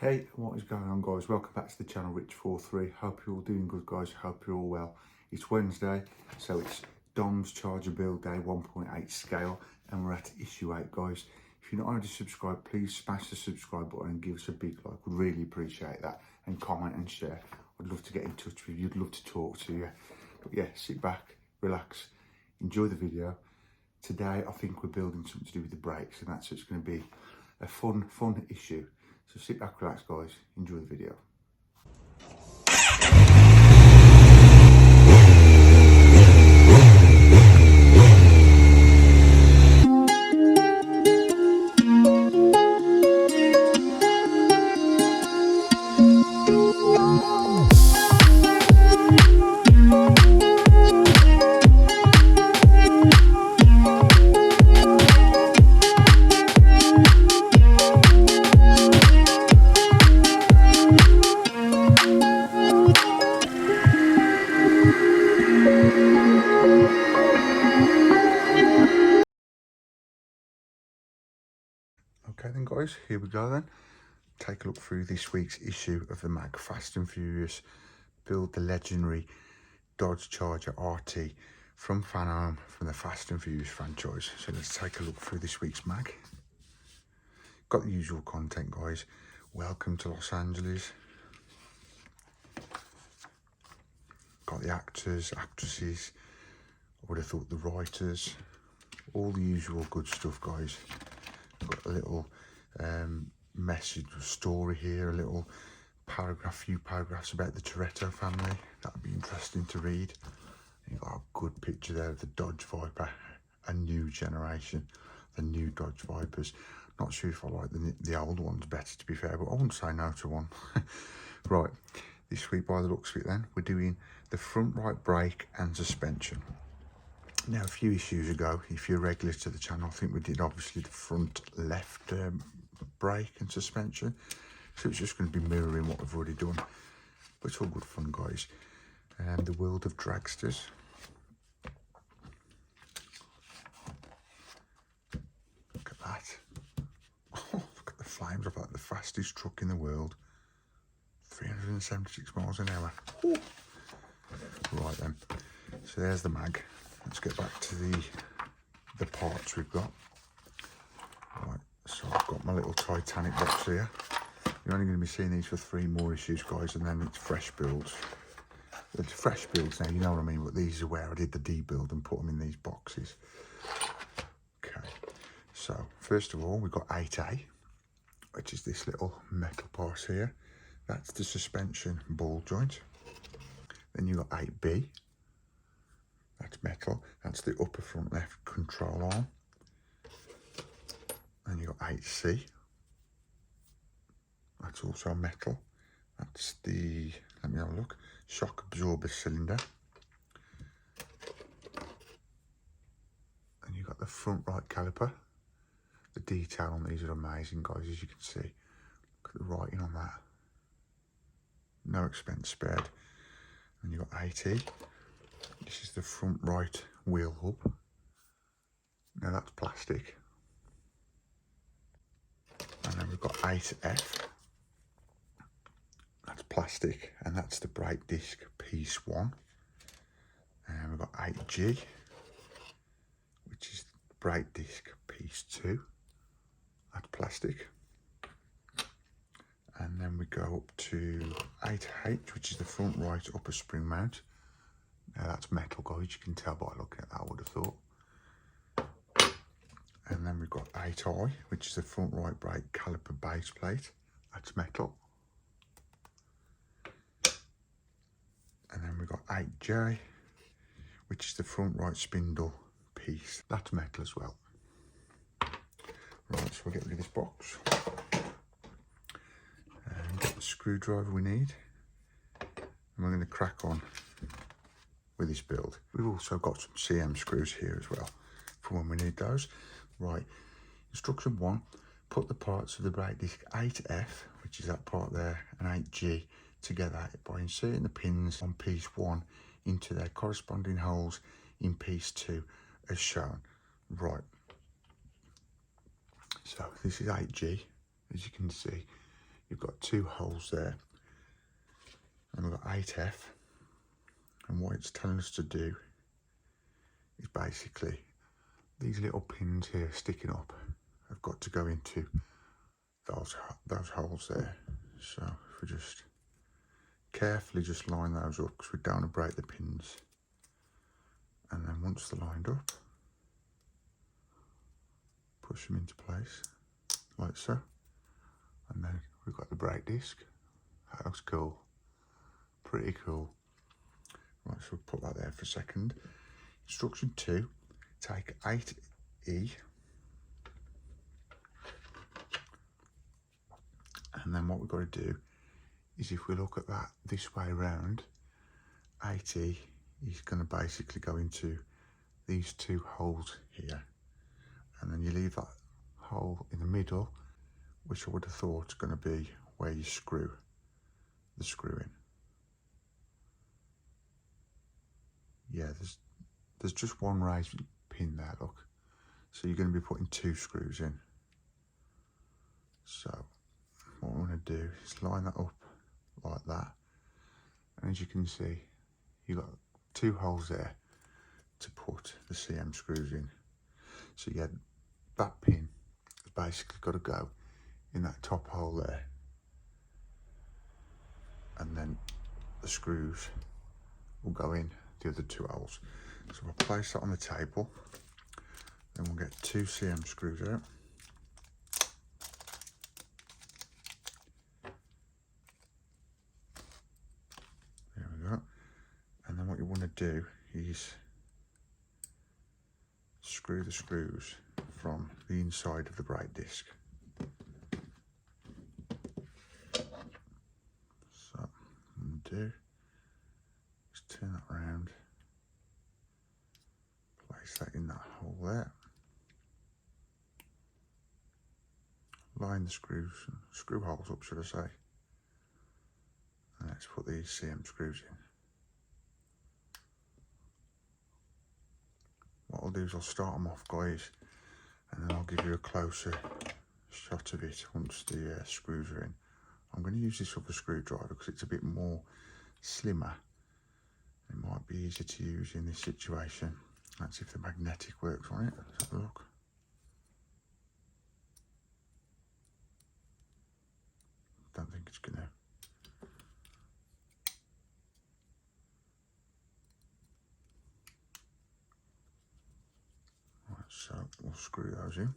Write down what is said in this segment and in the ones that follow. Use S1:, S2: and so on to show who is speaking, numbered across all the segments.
S1: Hey, what is going on, guys? Welcome back to the channel, Rich43. Hope you're all doing good, guys. Hope you're all well. It's Wednesday, so it's Dom's Charger Build Day 1.8 scale, and we're at issue 8, guys. If you're not already subscribed, please smash the subscribe button and give us a big like. We'd really appreciate that. And comment and share. I'd love to get in touch with you. I'd love to talk to you. But yeah, sit back, relax, enjoy the video. Today, I think we're building something to do with the brakes, and that's just going to be a fun issue. So sit back, relax, guys, enjoy the video. Okay then, guys, here we go then. Take a look through this week's issue of the mag. Fast and Furious build the legendary Dodge Charger RT from Fanhome, from the Fast and Furious franchise. So let's take a look through this week's mag. Got the usual content, guys. Welcome to Los Angeles. Got the actors, actresses, I would have thought the writers, all the usual good stuff, guys. Got a little message or story here, a little paragraph, few paragraphs about the Toretto family. That would be interesting to read. You got a good picture there of the Dodge Viper, a new generation, the new Dodge Vipers. Not sure if I like the old ones better, to be fair, but I wouldn't say no to one. Right, this week by the looks of it then, we're doing the front right brake and suspension. Now, a few issues ago, if you're regular to the channel, I think we did obviously the front left brake and suspension. So it's just going to be mirroring what we've already done. But it's all good fun, guys. The world of dragsters. Look at that. Oh, look at the flames of that. The fastest truck in the world. 376 miles an hour. Ooh. Right then. So there's the mag. Let's get back to the parts we've got. Right, so I've got my little Titanic box here. You're only going to be seeing these for 3 more issues, guys, and then it's fresh builds. It's fresh builds now, you know what I mean, but these are where I did the debuild and put them in these boxes. Okay, so first of all, we've got 8A, which is this little metal part here. That's the suspension ball joint. Then you've got 8B. That's metal. That's the upper front left control arm. And you've got 8C. That's also metal. That's the, let me have a look, shock absorber cylinder. And you've got the front right caliper. The detail on these are amazing, guys, as you can see. Look at the writing on that. No expense spared. And you've got 80. This is the front right wheel hub. Now that's plastic. And then we've got 8F. That's plastic, and that's the brake disc piece 1. And we've got 8G, which is the brake disc piece 2. That's plastic. And then we go up to 8H, which is the front right upper spring mount. Now that's metal, guys, you can tell by looking at that, I would have thought. And then we've got 8I, which is the front right brake caliper base plate. That's metal. And then we've got 8J, which is the front right spindle piece. That's metal as well. Right, so we'll get rid of this box. And get the screwdriver we need. And we're going to crack on with this build. We've also got some CM screws here as well for when we need those. Right, instruction 1, put the parts of the brake disc 8F, which is that part there, and 8G together by inserting the pins on piece 1 into their corresponding holes in piece 2 as shown. Right, so this is 8G, as you can see. you've got 2 holes there, and we've got 8F, and what it's telling us to do is basically these little pins here sticking up have got to go into those holes there. So if we just carefully just line those up, because we don't want to break the pins, and then once they're lined up, push them into place like so, and then we've got the brake disc. That looks cool, pretty cool. Right, so we'll put that there for a second. Instruction 2, take 8E, and then what we've got to do is, if we look at that this way around, 8E is going to basically go into these 2 holes here, and then you leave that hole in the middle, which I would have thought is going to be where you screw the screw in. Yeah, there's just one raised pin there, look. So you're going to be putting 2 screws in. So what I'm going to do is line that up like that, and as you can see, you've got 2 holes there to put the CM screws in. So yeah, that pin has basically got to go in that top hole there, and then the screws will go in the other 2 holes. So we'll place that on the table, then we'll get 2 CM screws out. There we go. And then what you want to do is screw the screws from the inside of the brake disc. So what I'm going to do is turn that around, place that in that hole there, line the screw holes up, should I say, and let's put these CM screws in. What I'll do is I'll start them off, guys, and then I'll give you a closer shot of it once the screws are in. I'm going to use this other screwdriver because it's a bit more slimmer. It might be easier to use in this situation. That's if the magnetic works on it. Let's have a look. Don't think it's going to. Right, so we'll screw those in.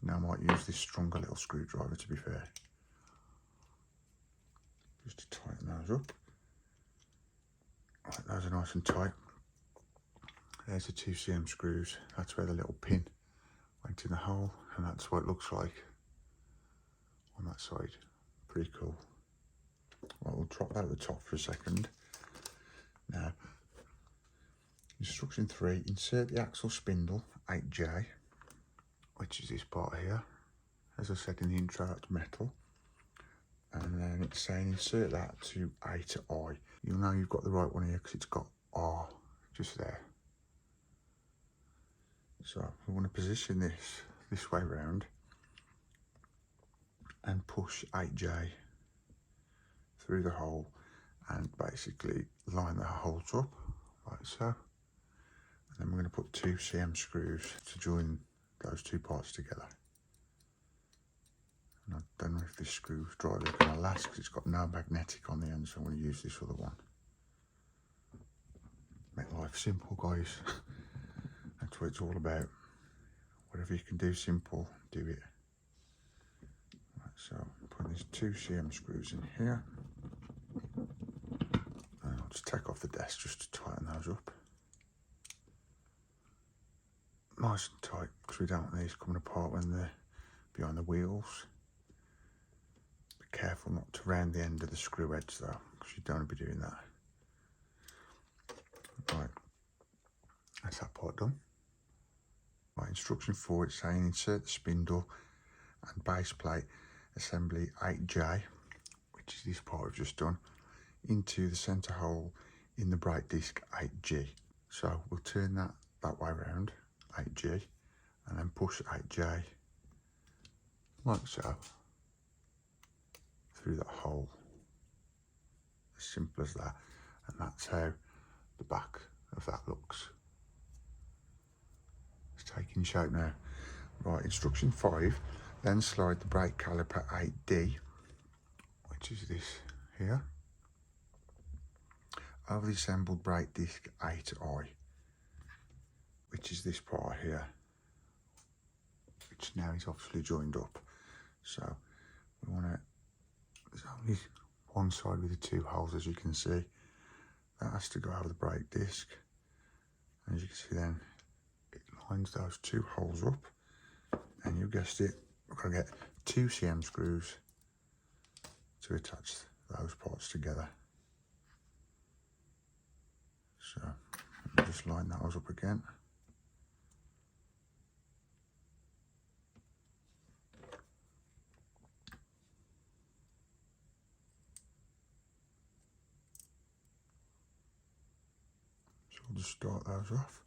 S1: Now I might use this stronger little screwdriver, to be fair, just to tighten those up. Right, those are nice and tight. There's the 2 CM screws. That's where the little pin went in the hole, and that's what it looks like on that side. Pretty cool. Right, we'll drop that at the top for a second. Now, instruction 3, insert the axle spindle 8J, which is this part here. As I said in the intro, it's metal. And then it's saying insert that to A to I. You'll know you've got the right one here because it's got R just there. So we want to position this way round and push 8J through the hole and basically line the holes up like so. And then we're going to put 2 CM screws to join those 2 parts together. And I don't know if this screwdriver is going to last because it's got no magnetic on the end, so I'm going to use this other one. Make life simple, guys. That's what it's all about. Whatever you can do simple, do it. Right, so put these 2 CM screws in here. And I'll just take off the desk just to tighten those up. Nice and tight, because we don't want these coming apart when they're behind the wheels. Be careful not to round the end of the screw edge though, because you don't want to be doing that. Right, that's that part done. Right, instruction 4, it's saying insert the spindle and base plate assembly 8J, which is this part we've just done, into the centre hole in the brake disc 8G. So we'll turn that way around, 8G, and then push 8J like so through that hole. As simple as that. And that's how the back of that looks. It's taking shape now. Right, instruction 5, then slide the brake caliper 8D, which is this here, over the assembled brake disc 8I, which is this part here, which now is obviously joined up. So we want to, there's only one side with the 2 holes, as you can see. That has to go over the brake disc. And as you can see then, it lines those 2 holes up. And you guessed it, we're going to get 2 CM screws to attach those parts together. So let me just line those up again. So we'll just start those off.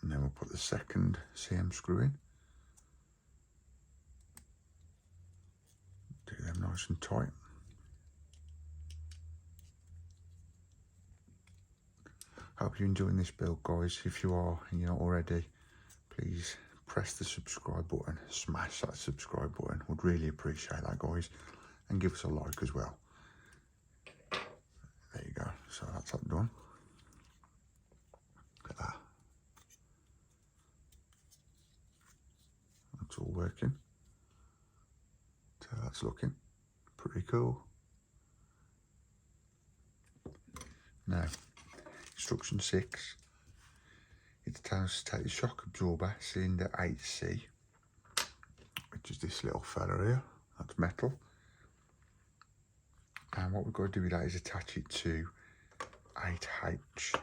S1: And then we'll put the second CM screw in. Do them nice and tight. Hope you're enjoying this build, guys. If you are and you're not already, please press the subscribe button, smash that subscribe button. Would really appreciate that, guys. And give us a like as well. There you go. So that's that done. Look at that. That's all working. So that's looking pretty cool. Now, instruction 6, it tells us to take the shock absorber cylinder 8C, which is this little fella here, that's metal. And what we've got to do with that is attach it to 8H,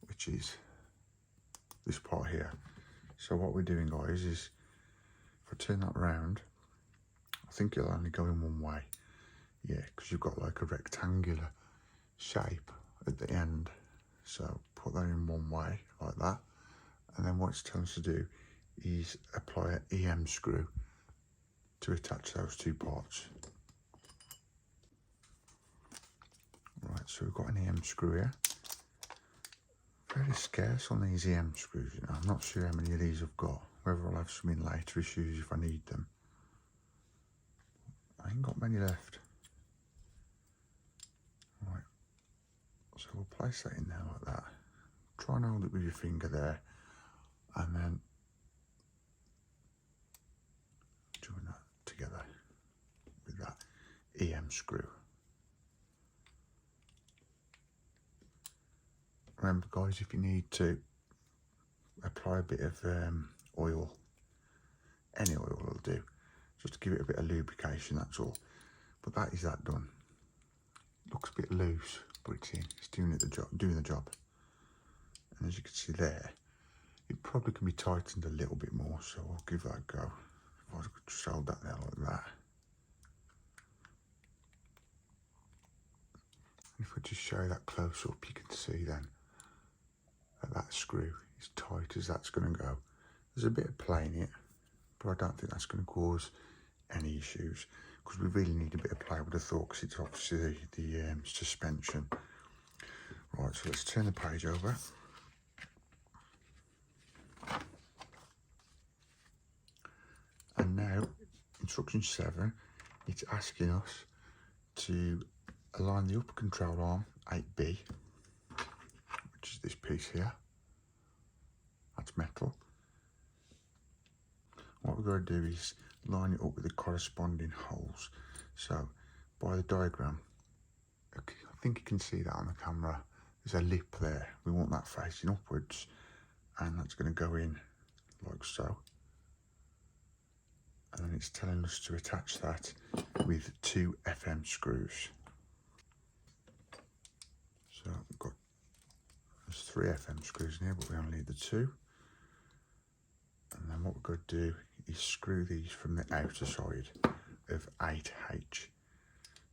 S1: which is this part here. So what we're doing, guys, is if I turn that around, I think it'll only go in one way. Yeah, because you've got like a rectangular shape at the end. So put that in one way like that. And then what it's telling us to do is apply an EM screw to attach those 2 parts. Right, so we've got an EM screw here. Very scarce on these EM screws, you know. I'm not sure how many of these I've got. Whether I'll have some in later issues if I need them. I ain't got many left. Right, so we'll place that in there like that. Try and hold it with your finger there, and then join that together with that EM screw. Remember, guys, if you need to apply a bit of oil, any oil will do, just to give it a bit of lubrication, that's all. But that is that done. Looks a bit loose, but it's in. It's doing the job. And as you can see there, it probably can be tightened a little bit more, so I'll give that a go. If I could just hold that there like that. And if I just show that close up, you can see then that screw is tight as that's going to go. There's a bit of play in it, but I don't think that's going to cause any issues, because we really need a bit of play, I would have thought, because it's obviously the suspension. Right, so let's turn the page over. And now, instruction 7, it's asking us to align the upper control arm 8B, which is this piece here. That's metal. What we've got to do is line it up with the corresponding holes. So by the diagram, I think you can see that on the camera, there's a lip there. We want that facing upwards, and that's going to go in like so. And then it's telling us to attach that with 2 FM screws. So we've got, there's 3 FM screws in here, but we only need the 2. And then what we've got to do is screw these from the outer side of 8H.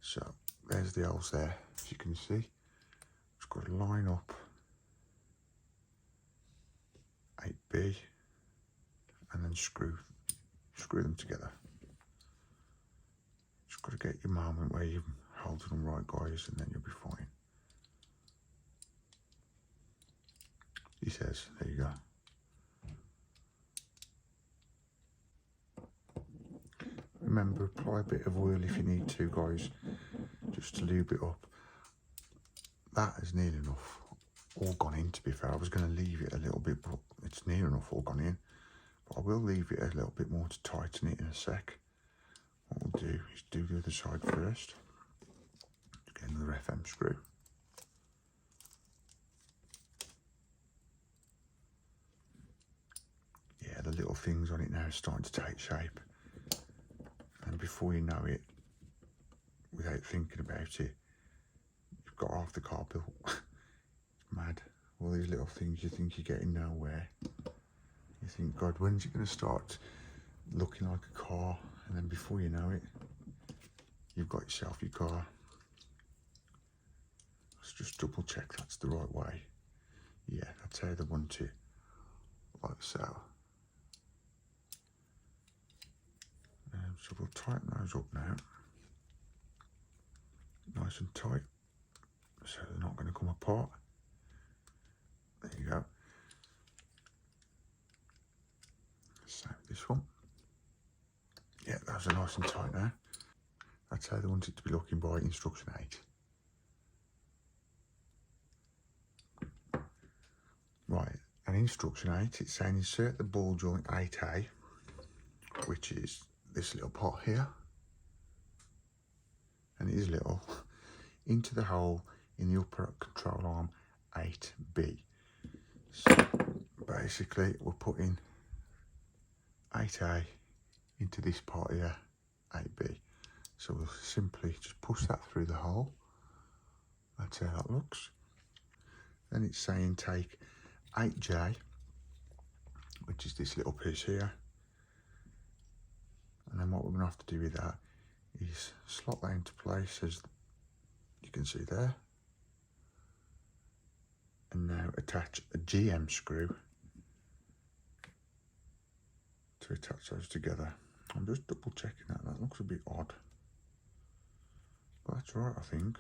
S1: So there's the holes there, as you can see. Just got to line up 8B and then screw them together. got to get your moment where you hold them right, guys, and then you'll be fine. He says, there you go. Remember, apply a bit of oil if you need to, guys, just to lube it up. That is nearly enough. All gone in, to be fair. I was going to leave it a little bit, but it's near enough all gone in. But I will leave it a little bit more to tighten it in a sec. What we'll do is do the other side first. Get another FM screw. Yeah, the little things on it now are starting to take shape. And before you know it, without thinking about it, you've got half the car built. It's mad. All these little things you think you're getting nowhere. You think, God, when's it going to start looking like a car? And then before you know it, you've got yourself your car. Let's just double check that's the right way. Yeah, that's how they want it. Like so. So we'll tighten those up now. Nice and tight. So they're not going to come apart. There you go. Same with this one. Yeah, those are nice and tight now. That's how they want it to be looking by instruction 8. Right, and instruction 8, it's saying insert the ball joint 8A, which is this little pot here, and it is little, into the hole in the upper control arm 8B. So basically we're putting 8A into this part here, 8B. So we'll simply just push that through the hole. That's how that looks. Then it's saying take 8J, which is this little piece here. And then what we're going to have to do with that is slot that into place, as you can see there. And now attach a GM screw to attach those together. I'm just double checking that. That looks a bit odd. But that's right, I think.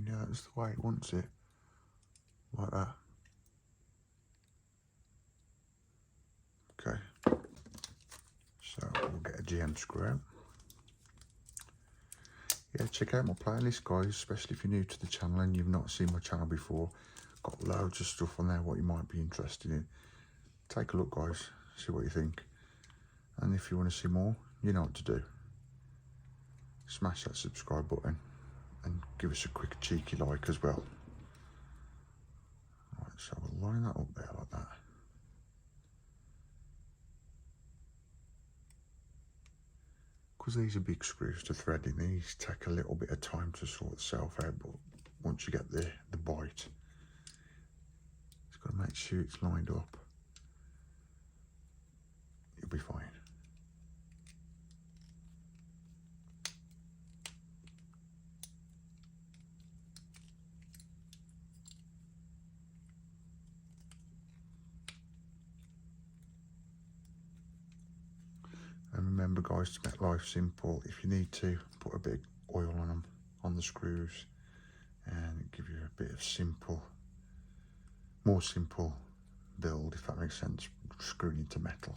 S1: Yeah, that's the way it wants it. Like that. Okay. So we'll get a GM screw out. Yeah, check out my playlist, guys, especially if you're new to the channel and you've not seen my channel before. Got loads of stuff on there what you might be interested in. Take a look, guys, see what you think. And if you want to see more, you know what to do. Smash that subscribe button and give us a quick cheeky like as well. Right, so we'll line that up there like that. Because these are big screws to thread in, these take a little bit of time to sort itself out, but once you get the bite, it's got to make sure it's lined up. You'll be fine. And remember, guys, to make life simple, if you need to, put a bit of oil on them, on the screws, and give you a bit of more simple build, if that makes sense, screwing into metal.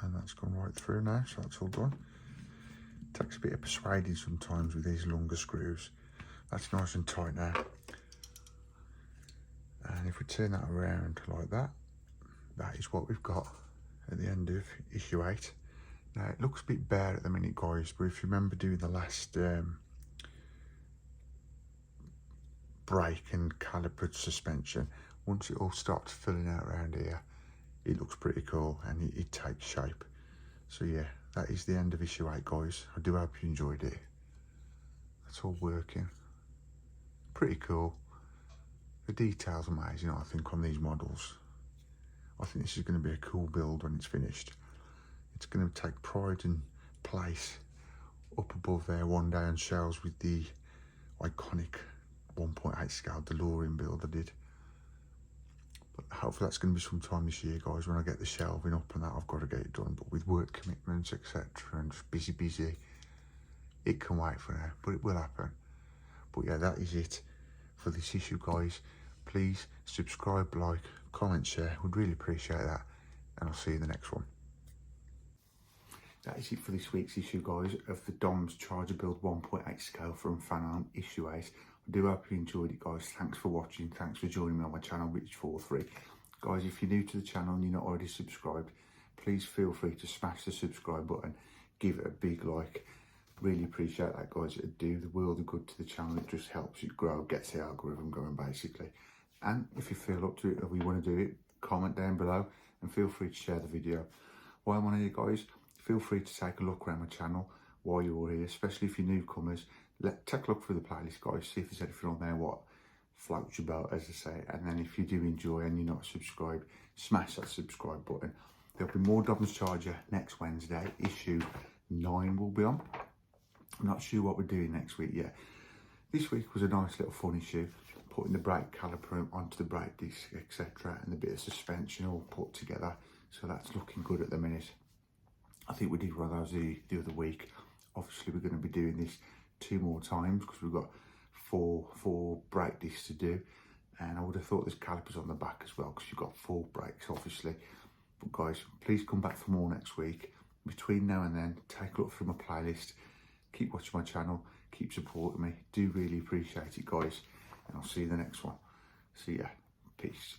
S1: And that's gone right through now, so that's all done. It takes a bit of persuading sometimes with these longer screws. That's nice and tight now. And if we turn that around like that, that is what we've got at the end of issue 8. Now it looks a bit bare at the minute, guys, but if you remember doing the last brake and caliper suspension, once it all starts filling out around here, it looks pretty cool and it takes shape. So yeah, that is the end of issue 8, guys. I do hope you enjoyed it. That's all working. Pretty cool. The detail's amazing, I think, on these models. I think this is going to be a cool build when it's finished. It's going to take pride and place up above there one day on shelves with the iconic 1.8 scale DeLorean build I did. But hopefully that's going to be sometime this year, guys, when I get the shelving up and that. I've got to get it done, but with work commitments, etc., and just busy, it can wait for now, but it will happen. But yeah, that is it for this issue, guys. Please subscribe, like, comment, share. Would really appreciate that, and I'll see you in the next one. That is it for this week's issue, guys, of the Dom's Charger Build 1.8 scale from Fanhome issue 8. I do hope you enjoyed it, guys. Thanks for watching. Thanks for joining me on my channel, Rich43. Guys, if you're new to the channel and you're not already subscribed, please feel free to smash the subscribe button. Give it a big like. Really appreciate that, guys. It'd do the world of good to the channel. It just helps it grow, gets the algorithm going, basically. And if you feel up to it or you want to do it, comment down below and feel free to share the video. While I'm on here, guys, feel free to take a look around my channel while you're all here, especially if you're newcomers. Take a look through the playlist, guys, see if there's anything on there what floats your boat, as I say. And then if you do enjoy and you're not subscribed, smash that subscribe button. There'll be more Dom's Charger next Wednesday. Issue 9 will be on. I'm not sure what we're doing next week yet. This week was a nice little fun issue, putting the brake caliper onto the brake disc, etc., and a bit of suspension all put together. So that's looking good at the minute. I think we did one of those the other week. Obviously, we're going to be doing this 2 more times because we've got four brake discs to do. And I would have thought there's calipers on the back as well because you've got 4 brakes, obviously. But guys, please come back for more next week. Between now and then, take a look through my playlist. Keep watching my channel. Keep supporting me. Do really appreciate it, guys. And I'll see you in the next one. See ya. Peace.